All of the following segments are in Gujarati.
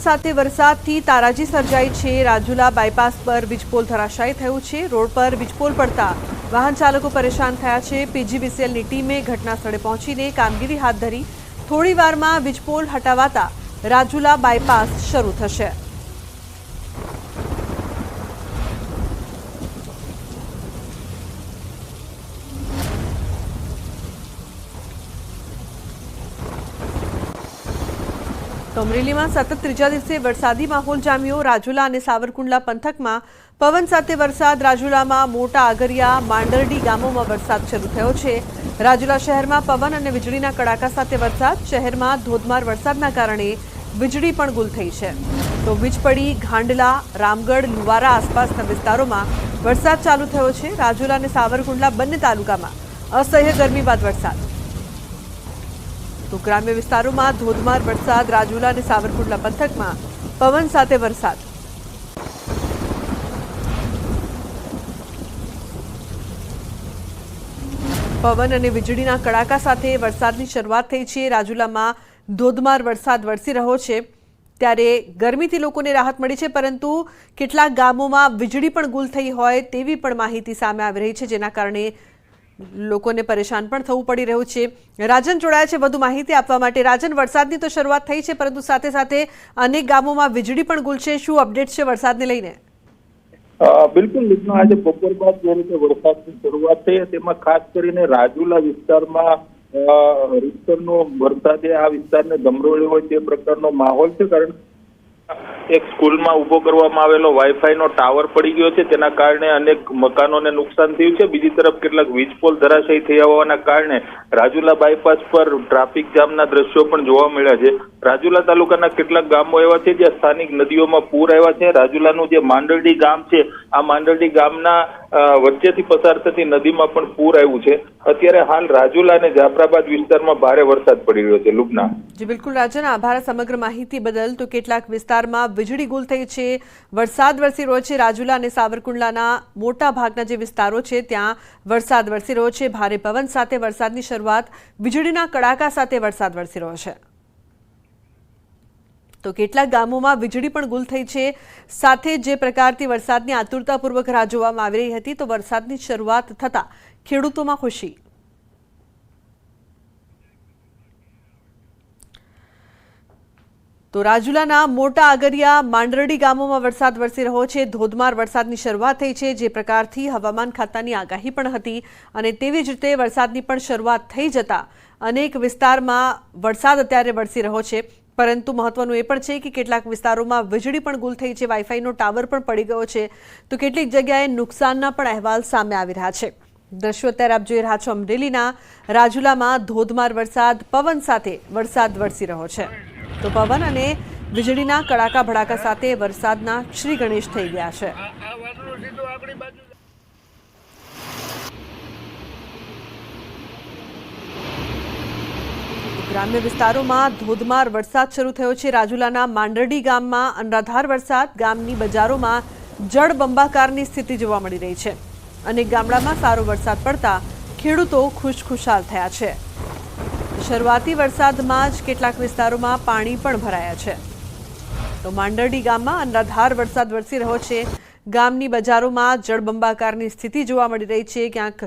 સાથે વરસાદથી તારાજી સર્જાઈ છે। રાજુલા બાયપાસ પર વીજપોલ ધરાશાયી થયું છે। રોડ પર વીજપોલ પડતા વાહન ચાલકો પરેશાન થયા છે। પીજીવીસીએલની ટીમે ઘટના સ્થળે પહોંચીને કામગીરી હાથ ધરી। થોડી વારમાં વીજપોલ હટાવાતા રાજુલા બાયપાસ શરૂ થશે। તો અમરેલીમાં સતત ત્રીજા દિવસે વરસાદી માહોલ જામ્યો। રાજુલા અને સાવરકુંડલા પંથકમાં પવન સાથે વરસાદ। રાજુલામાં મોટા આગરિયા માંડરડી ગામોમાં વરસાદ શરૂ થયો છે। રાજુલા શહેરમાં પવન અને વીજળીના કડાકા સાથે વરસાદ। શહેરમાં ધોધમાર વરસાદના કારણે વીજળી પણ ગુલ થઈ છે। તો વીજપડી ઘાંડલા રામગઢ લુવારા આસપાસના વિસ્તારોમાં વરસાદ ચાલુ થયો છે। રાજુલા અને સાવરકુંડલા બંને તાલુકામાં અસહ્ય ગરમી બાદ વરસાદ। તો ગ્રામ્ય વિસ્તારોમાં ધોધમાર વરસાદ। રાજુલા અને સાવરકુંડલા પંથકમાં પવન સાથે વરસાદ। પવન અને વીજળીના કડાકા સાથે વરસાદની શરૂઆત થઈ છે। રાજુલામાં ધોધમાર વરસાદ વરસી રહ્યો છે, ત્યારે ગરમીથી લોકોને રાહત મળી છે, પરંતુ કેટલાક ગામોમાં વીજળી પણ ગુલ થઈ હોય તેવી પણ માહિતી સામે આવી રહી છે, જેના કારણે લોકોને પરેશાન પણ થવું પડી રહ્યું છે। રાજન જોડાયા છે વધુ માહિતી આપવા માટે। રાજન, વરસાદની તો શરૂઆત થઈ છે, પરંતુ સાથે સાથે અનેક ગામોમાં વીજળી પણ ગુલ છે। શું અપડેટ છે વરસાદને લઈને? બિલકુલ લીધનો આજે બપોર બાદ જે રીતે વરસાદની શરૂઆત થઈ તેમાં ખાસ કરીને રાજુલા વિસ્તારમાં રીતસરનો વરસાદે આ વિસ્તારને ગમરોળ્યો હોય તે પ્રકારનો માહોલ છે। કારણ એક સ્કૂલમાં ઉભો કરવામાં આવેલો વાઈફાઈનો ટાવર પડી ગયો છે, તેના કારણે અનેક મકાનોને નુકસાન થયું છે। બીજી તરફ કેટલાક વીજપોલ ધરાશાયી થયા હોવાના કારણે રાજુલા બાયપાસ પર ટ્રાફિક જામના દ્રશ્યો પણ જોવા મળ્યા છે। રાજુલા તાલુકાના કેટલાક ગામો એવા છે જ્યાં સ્થાનિક નદીઓમાં પૂર આવ્યા છે। રાજુલાનું જે માંડરડી ગામ છે, આ માંડરડી ગામના વચ્ચેથી પસાર થતી નદીમાં પણ પૂર આવ્યું છે। અત્યારે હાલ રાજુલા અને જાફરાબાદ વિસ્તારમાં ભારે વરસાદ પડી રહ્યો છે। લુબના જી બિલકુલ રાજન, આભાર સમગ્ર માહિતી બદલ। તો કેટલાક વિસ્તારમાં વીજળી ગુલ થઈ છે, વરસાદ વરસી રહ્યો છે। રાજુલા અને સાવરકુંડલાના મોટા ભાગના જે વિસ્તારો છે ત્યાં વરસાદ વરસી રહ્યો છે। ભારે પવન સાથે વરસાદની શરૂઆત, વીજળીના કડાકા સાથે વરસાદ વરસી રહ્યો છે। તો કેટલાક ગામોમાં વીજળી પણ ગુલ થઈ છે, સાથે જે પ્રકારથી વરસાદની આતુરતાપૂર્વક રાહ જોવામાં આવી રહી હતી, તો વરસાદની શરૂઆત થતા ખેડૂતોમાં ખુશી। તો રાજુલાના મોટા આગરિયા માંડરડી ગામોમાં વરસાદ વરસી રહ્યો છે। ધોધમાર વરસાદની શરૂઆત થઈ છે, જે પ્રકારથી હવામાન ખાતાની આગાહી પણ હતી, અને તેવી જ રીતે વરસાદની પણ શરૂઆત થઈ જતા અનેક વિસ્તારમાં વરસાદ અત્યારે વરસી રહ્યો છે। પરંતુ મહત્વનું એ પણ છે કે કેટલાક વિસ્તારોમાં વીજળી પણ ગુલ થઈ છે, વાઈફાઈનો ટાવર પણ પડી ગયો છે, તો કેટલીક જગ્યાએ નુકસાનના પણ અહેવાલ સામે આવી રહ્યા છે। દ્રશ્યો અત્યારે આપ જોઈ રહ્યા છો અમરેલીના। રાજુલામાં ધોધમાર વરસાદ, પવન સાથે વરસાદ વરસી રહ્યો છે। તો પવન અને વીજળીના કડાકા ભડાકા સાથે વરસાદના શ્રી ગણેશ થઈ ગયા છે। ગ્રામ્ય વિસ્તારોમાં ધોધમાર વરસાદ શરૂ થયો છે। રાજુલાના માંડરડી ગામમાં અનરાધાર વરસાદ, ગામની બજારોમાં જળબંબાકારની સ્થિતિ જોવા મળી રહી છે। અનેક ગામડામાં સારો વરસાદ પડતા ખેડૂતો ખુશખુશાલ થયા છે। શરૂઆતી વરસાદમાં જ કેટલાક વિસ્તારોમાં પાણી પણ ભરાયા છે। તો માંડરડી ગામમાં અનરાધાર વરસાદ વરસી રહ્યો છે। ગામની બજારોમાં જળબંબાકારની સ્થિતિ જોવા મળી રહી છે। ક્યાંક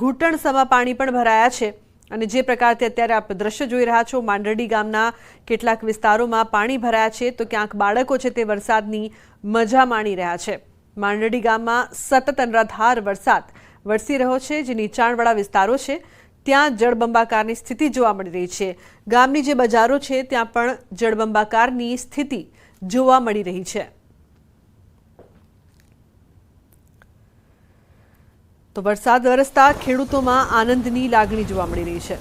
ઘૂંટણસમા પાણી પણ ભરાયા છે, અને જે પ્રકારથી અત્યારે આપ દ્રશ્ય જોઈ રહ્યા છો, માંડરડી ગામના કેટલાક વિસ્તારોમાં પાણી ભરાયા છે, તો ક્યાંક બાળકો છે તે વરસાદની મજા માણી રહ્યા છે। માંડરડી ગામમાં સતત અનરાધાર વરસાદ વરસી રહ્યો છે। જે નીચાણવાળા વિસ્તારો છે ત્યાં જળબંબાકારની સ્થિતિ જોવા મળી રહી છે। ગામની જે બજારો છે ત્યાં પણ જળબંબાકારની સ્થિતિ જોવા મળી રહી છે। તો વરસાદ વરસતા ખેડૂતોમાં આનંદની લાગણી જોવા મળી રહી છે।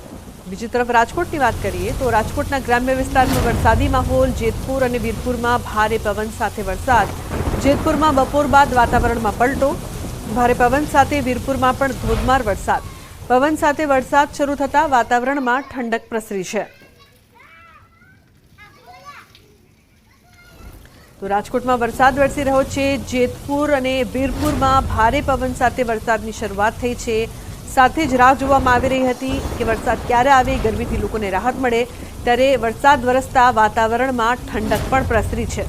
બીજી તરફ રાજકોટની વાત કરીએ તો રાજકોટના ગ્રામ્ય વિસ્તારમાં વરસાદી માહોલ। જેતપુર અને વીરપુરમાં ભારે પવન સાથે વરસાદ। જેતપુરમાં બપોર બાદ વાતાવરણમાં પલટો, ભારે પવન સાથે વીરપુરમાં પણ ધોધમાર વરસાદ। પવન સાથે વરસાદ શરૂ થતા વાતાવરણમાં ઠંડક પ્રસરી છે। તો રાજકોટમાં વરસાદ વરસી રહ્યો છે। જેતપુર અને વીરપુરમાં ભારે પવન સાથે વરસાદની શરૂઆત થઈ છે। સાથે જ રાહ જોવામાં આવી રહી હતી કે વરસાદ ક્યારે આવે, ગરમીથી લોકોને રાહત મળે, ત્યારે વરસાદ વરસતા વાતાવરણમાં ઠંડક પણ પ્રસરી છે।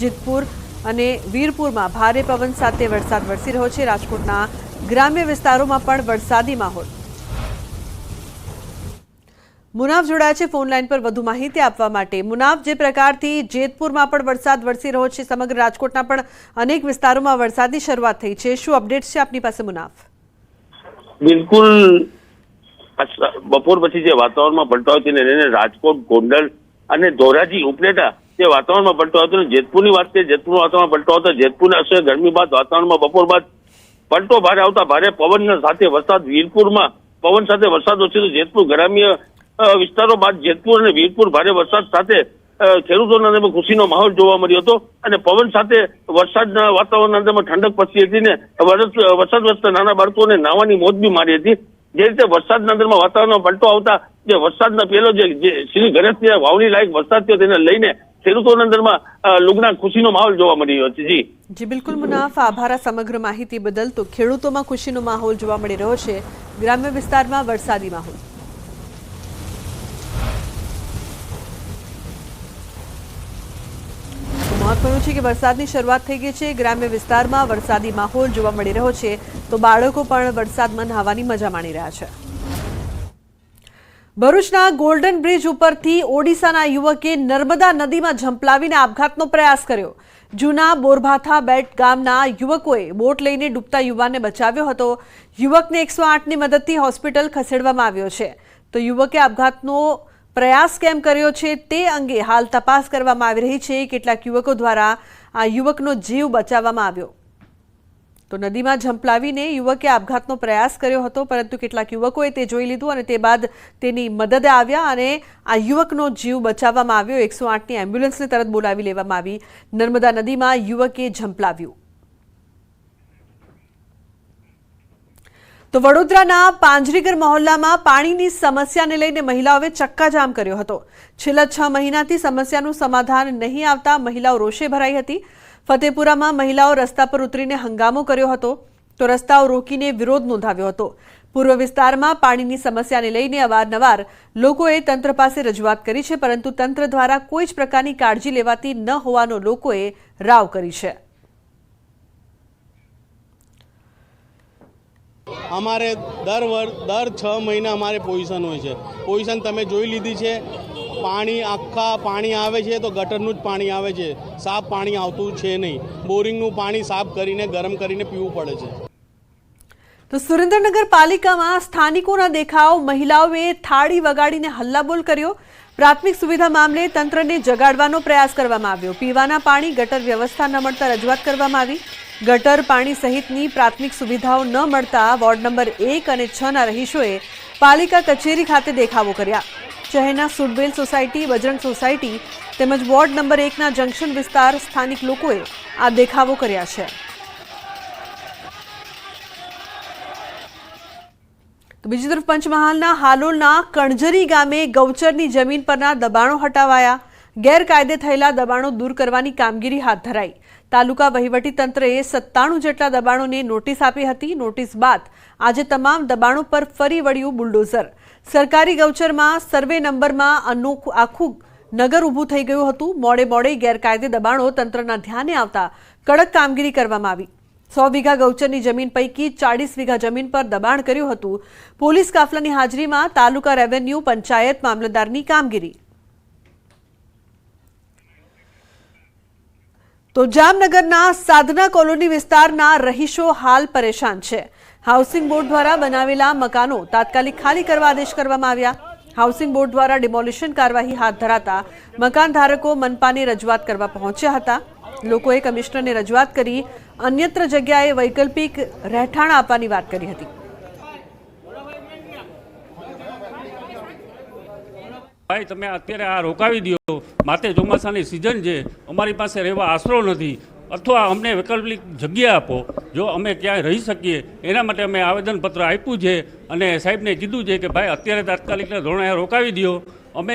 જેતપુર અને વીરપુરમાં ભારે પવન સાથે વરસાદ વરસી રહ્યો છે। રાજકોટના ગ્રામ્ય વિસ્તારોમાં પણ વરસાદી માહોલ। મુનાફ જોડાયા છે ફોન લાઈન પર વધુ માહિતી આપવા માટે। મુનાફ, જે પ્રકારથી જેતપુરમાં પણ વરસાદ વરસી રહ્યો છે, સમગ્ર રાજકોટના પણ અનેક વિસ્તારોમાં વરસાદની શરૂઆત થઈ છે, શું અપડેટ્સ છે આપની પાસે મુનાફ? બિલકુલ, બપોર પછી જે વાતાવરણમાં પલટો આવતો ને એને રાજકોટ, ગોંડલ અને ધોરાજી ઉપલેટા જે વાતાવરણમાં પલટો આવતો ને જેતપુરની વાત કરીએ, જેતપુર વાતાવરણ પલટો આવતો, જેતપુરના અસર ગરમી બાદ વાતાવરણમાં બપોર બાદ પલટો ભારે આવતા ભારે પવન સાથે વરસાદ, વીરપુરમાં પવન સાથે વરસાદ વચ્ચે તો જેતપુર ગ્રામ્ય વિસ્તારો બાદ જેતપુર અને વીરપુર ભારે વરસાદ સાથે ખેડૂતોના અંદરમાં ખુશીનો માહોલ જોવા મળ્યો હતો અને પવન સાથે વરસાદના વાતાવરણના અંદરમાં ઠંડક પસરી હતી ને વરસાદ વરસતા નાના બાળકોને નાહવાની મોજ બી મારી હતી। જે રીતે વરસાદના અંદરમાં વાતાવરણમાં પલટો આવતા જે વરસાદના પહેલો જે શ્રી ગણેશ વાવણી લાયક વરસાદ થયો તેને લઈને ખેડૂતોના અંદરમાં લુગના ખુશીનો માહોલ જોવા મળી રહ્યો છે। જી બિલકુલ મુનાફ, આભાર સમગ્ર માહિતી બદલ। તો ખેડૂતોમાં ખુશીનો માહોલ જોવા મળી રહ્યો છે, ગ્રામ્ય વિસ્તારમાં વરસાદી માહોલ। મહત્વનું છે કે વરસાદની શરૂઆત થઈ ગઈ છે, ગ્રામ્ય વિસ્તારમાં વરસાદી માહોલ જોવા મળી રહ્યો છે, તો બાળકો પણ વરસાદમાં નહાવાની મજા માણી રહ્યા છે। ભરૂચના ગોલ્ડન બ્રિજ ઉપરથી ઓડિશાના યુવકે નર્મદા નદીમાં ઝંપલાવીને આપઘાતનો પ્રયાસ કર્યો। જૂના બોરભાથા બેટ ગામના યુવકોએ બોટ લઈને ડૂબતા યુવાનને બચાવ્યો હતો। યુવકને 108ની મદદથી હોસ્પિટલ ખસેડવામાં આવ્યો છે। તો યુવકે આપઘાતનો પ્રયાસ કેમ કર્યો છે તે અંગે હાલ તપાસ કરવામાં આવી રહી છે। કેટલાક યુવકો દ્વારા આ યુવકનો જીવ બચાવવામાં આવ્યો। તો નદીમાં ઝંપલાવીને યુવકે આપઘાતનો પ્રયાસ કર્યો હતો, પરંતુ કેટલાક યુવકોએ તે જોઈ લીધું અને તે બાદ તેની મદદે આવ્યા અને આ યુવકનો જીવ બચાવવામાં આવ્યો। 108ની એમ્બ્યુલન્સને તરત બોલાવી લેવામાં આવી। નર્મદા નદીમાં યુવકે ઝંપલાવ્યું। તો વડોદરાના પાંજરીગર મહોલ્લામાં પાણીની સમસ્યાને લઈને મહિલાઓએ ચક્કાજામ કર્યો હતો। છેલ્લા 6 મહિનાથી સમસ્યાનું સમાધાન નહીં આવતા મહિલાઓ રોષે ભરાઈ હતી। ફતેપુરામાં મહિલાઓ રસ્તા પર ઉતરીને હંગામો કર્યો હતો, તો રસ્તાઓ રોકીને વિરોધ નોંધાવ્યો હતો। પૂર્વ વિસ્તારમાં પાણીની સમસ્યાને લઈને અવારનવાર લોકોએ તંત્ર પાસે રજૂઆત કરી છે, પરંતુ તંત્ર દ્વારા કોઈ જ પ્રકારની કાળજી લેવાતી ન હોવાનો લોકોએ રાવ કરી છે। અમારે દર 6 મહિના અમારે પોઝિશન હોય છે। પોઝિશન તમે જોઈ લીધી છે। પાણી આવે છે તો ગટરનું જ પાણી આવે છે, સાફ પાણી આવતું છે નહીં। બોરિંગનું પાણી સાફ કરીને ગરમ કરીને પીવું પડે છે। તો સુરેન્દ્રનગર પાલિકામાં સ્થાનિકોના દેખાવ, મહિલાઓએ થાળી વગાડીને હલ્લાબોલ કર્યો। પ્રાથમિક સુવિધા મામલે તંત્રને જગાડવાનો પ્રયાસ કરવામાં આવ્યો। પીવાના પાણી, ગટર વ્યવસ્થા ન મળતા રજૂઆત કરવામાં આવી। ગટર પાણી સહિતની પ્રાથમિક સુવિધાઓ ન મળતા વોર્ડ નંબર 1 અને 6ના રહીશોએ પાલિકા કચેરી ખાતે દેખાવો કર્યા। શહેરના સુડબેલ સોસાયટી, બજરંગ સોસાયટી તેમજ વોર્ડ નંબર 1ના જંકશન વિસ્તાર સ્થાનિક લોકોએ આ દેખાવો કર્યા છે। તો બીજી તરફ પંચમહાલના હાલોલના કણજરી ગામે ગૌચરની જમીન પરના દબાણો હટાવાયા। ગેરકાયદે થયેલા દબાણો દૂર કરવાની કામગીરી હાથ ધરાઈ। તાલુકા વહીવટીતંત્રએ 97 જેટલા દબાણોને નોટિસ આપી હતી। નોટિસ બાદ આજે તમામ દબાણો પર ફરી વળ્યું બુલડોઝર। સરકારી ગૌચરમાં સર્વે નંબરમાં આખું નગર ઊભું થઈ ગયું હતું। મોડે ગેરકાયદે દબાણો તંત્રના ધ્યાને આવતા કડક કામગીરી કરવામાં આવી। 100 વીઘા ગૌચરની જમીન પૈકી 40 વીઘા જમીન પર દબાણ કર્યું હતું। પોલીસ કાફલાની હાજરીમાં તાલુકા રેવન્યુ, પંચાયત, મામલતદારની કામગીરી। તો જામનગરના સાધના કોલોની વિસ્તારના રહીશો હાલ પરેશાન છે। હાઉસિંગ બોર્ડ દ્વારા બનાવેલા મકાનો તાત્કાલિક ખાલી કરવા આદેશ કરવામાં આવ્યા। હાઉસિંગ બોર્ડ દ્વારા ડિમોલિશન કાર્યવાહી હાથ ધરાતા મકાન ધારકો મનપાને રજૂઆત કરવા પહોંચ્યા હતા। લોકોએ કમિશનરને રજૂઆત કરી અન્યત્ર જગ્યાએ વૈકલ્પિક રહેઠાણ આપવાની વાત કરી હતી। ભાઈ તમે અત્યારે આ રોકાવી દો, માથે ચોમાસાની સિઝન છે, અમારી પાસે રહેવા આશરો નથી, અથવા અમને વૈકલ્પિક જગ્યા આપો, જો અમે ક્યાંય રહી શકીએ એના માટે અમે આવેદનપત્ર આપ્યું છે અને સાહેબને કીધું છે કે ભાઈ અત્યારે તાત્કાલિક ધોરણે રોકાવી દો। અમે